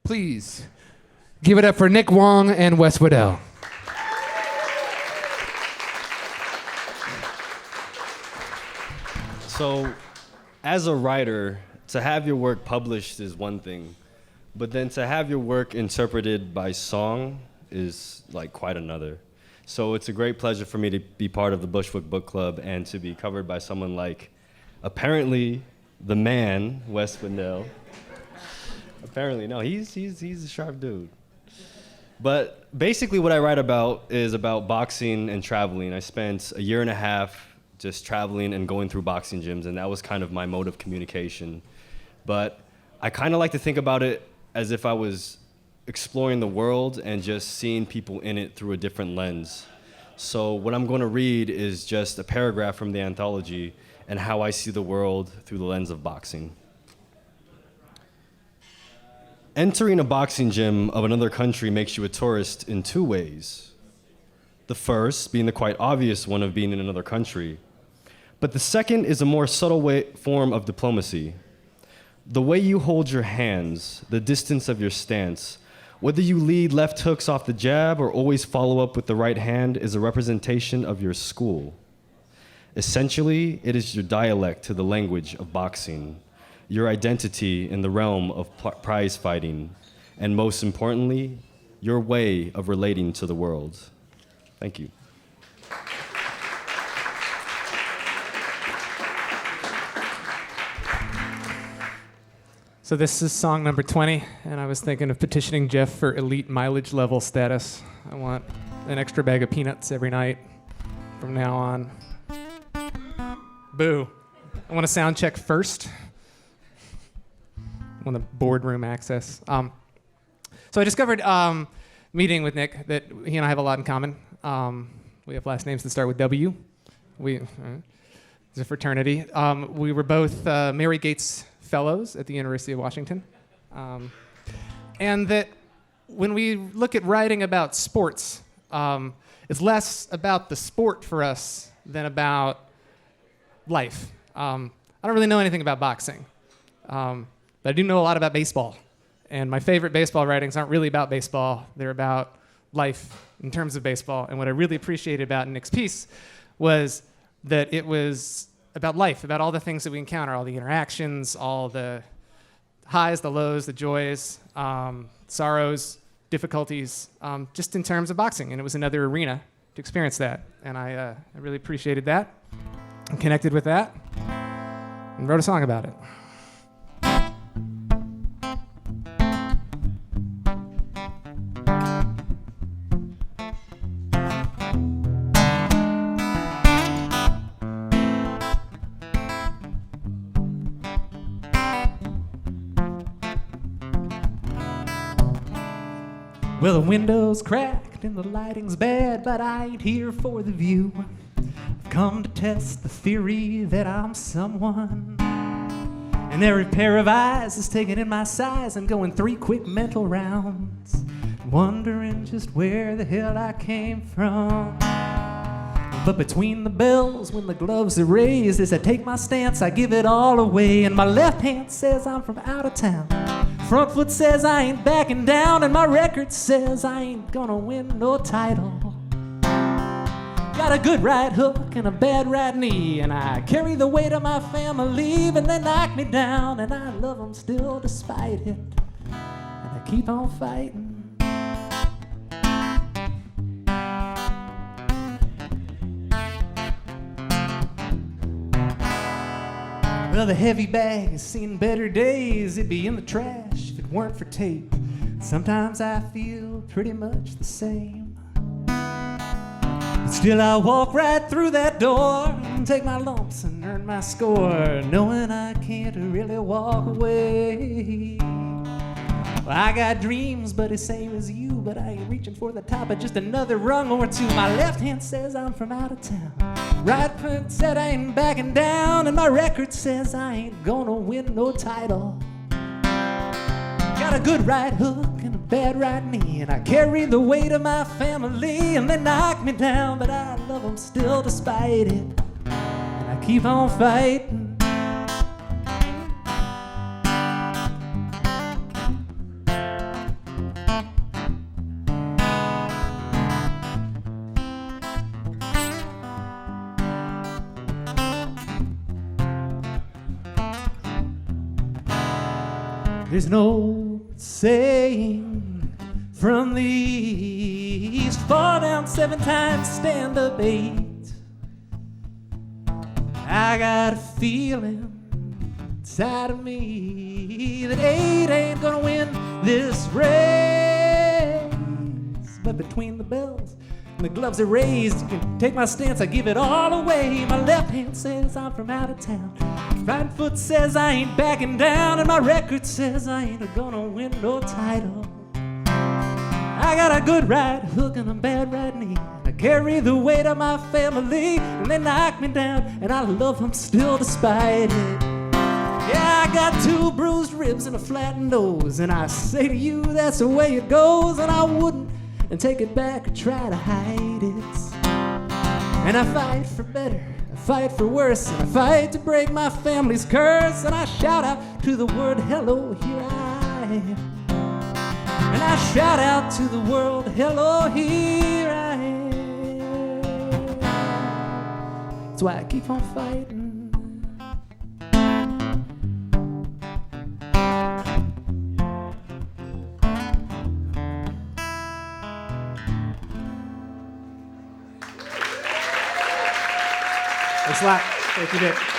Please give it up for Nick Wong and Wes Weddell. So, as a writer, to have your work published is one thing, but then to have your work interpreted by song is like quite another. So it's a great pleasure for me to be part of the Bushwick Book Club and to be covered by someone like, apparently, the man, Wes Weddell. Apparently, no, he's a sharp dude. But basically what I write about is about boxing and traveling. I spent a year and a half just traveling and going through boxing gyms, and that was kind of my mode of communication. But I kind of like to think about it as if I was exploring the world and just seeing people in it through a different lens. So what I'm going to read is just a paragraph from the Anthology and how I see the world through the lens of boxing. Entering a boxing gym of another country makes you a tourist in two ways. The first being the quite obvious one of being in another country. But the second is a more subtle form of diplomacy. The way you hold your hands, the distance of your stance, whether you lead left hooks off the jab or always follow up with the right hand is a representation of your school. Essentially, it is your dialect to the language of boxing, your identity in the realm of prize fighting, and most importantly, your way of relating to the world. Thank you. So this is song number 20, and I was thinking of petitioning Jeff for elite mileage level status. I want an extra bag of peanuts every night from now on. Boo. I want a sound check first. I want a boardroom access. So I discovered, meeting with Nick, that he and I have a lot in common. We have last names that start with W. It's a fraternity. We were both Mary Gates Fellows at the University of Washington. And that when we look at writing about sports, it's less about the sport for us than about life. I don't really know anything about boxing, but I do know a lot about baseball. And my favorite baseball writings aren't really about baseball. They're about life in terms of baseball. And what I really appreciated about Nick's piece was that it was about life, about all the things that we encounter, all the interactions, all the highs, the lows, the joys, sorrows, difficulties, just in terms of boxing. And it was another arena to experience that. And I really appreciated that and connected with that and wrote a song about it. Well, the window's cracked and the lighting's bad, but I ain't here for the view. I've come to test the theory that I'm someone. And every pair of eyes is taking in my size and going 3 quick mental rounds, wondering just where the hell I came from. But between the bells, when the gloves are raised, as I take my stance, I give it all away. And my left hand says I'm from out of town. Front foot says I ain't backing down, and my record says I ain't gonna win no title. Got a good right hook and a bad right knee, and I carry the weight of my family, but they knock me down, and I love them still despite it, and I keep on fighting. Well, the heavy bag has seen better days. It'd be in the trash if it weren't for tape. Sometimes I feel pretty much the same. But still I walk right through that door and take my lumps and earn my score, knowing I can't really walk away. Well, I got dreams, but the same as you, but I ain't reaching for the top of just another rung or two. My left hand says I'm from out of town. Right foot said I ain't backing down, and my record says I ain't gonna win no title. Got a good right hook and a bad right knee, and I carry the weight of my family, and they knock me down, but I love them still despite it, and I keep on fighting. There's an old saying from the east: fall down 7 times, stand up 8. I got a feeling inside of me that 8 ain't gonna win this race. But between the bells and the gloves are raised, you can take my stance, I give it all away. My left hand says I'm from out of town, right foot says I ain't backing down, and my record says I ain't gonna win no title. I got a good right hook and a bad right knee. I carry the weight of my family, and they knock me down, and I love them still despite it. Yeah, I got 2 bruised ribs and a flattened nose, and I say to you that's the way it goes, and I wouldn't and take it back or try to hide it. And I fight for better, I fight for worse, and I fight to break my family's curse, and I shout out to the word hello, here I am. And I shout out to the world, hello, here I am. That's why I keep on fighting. Thanks a lot. Thank you, Nick.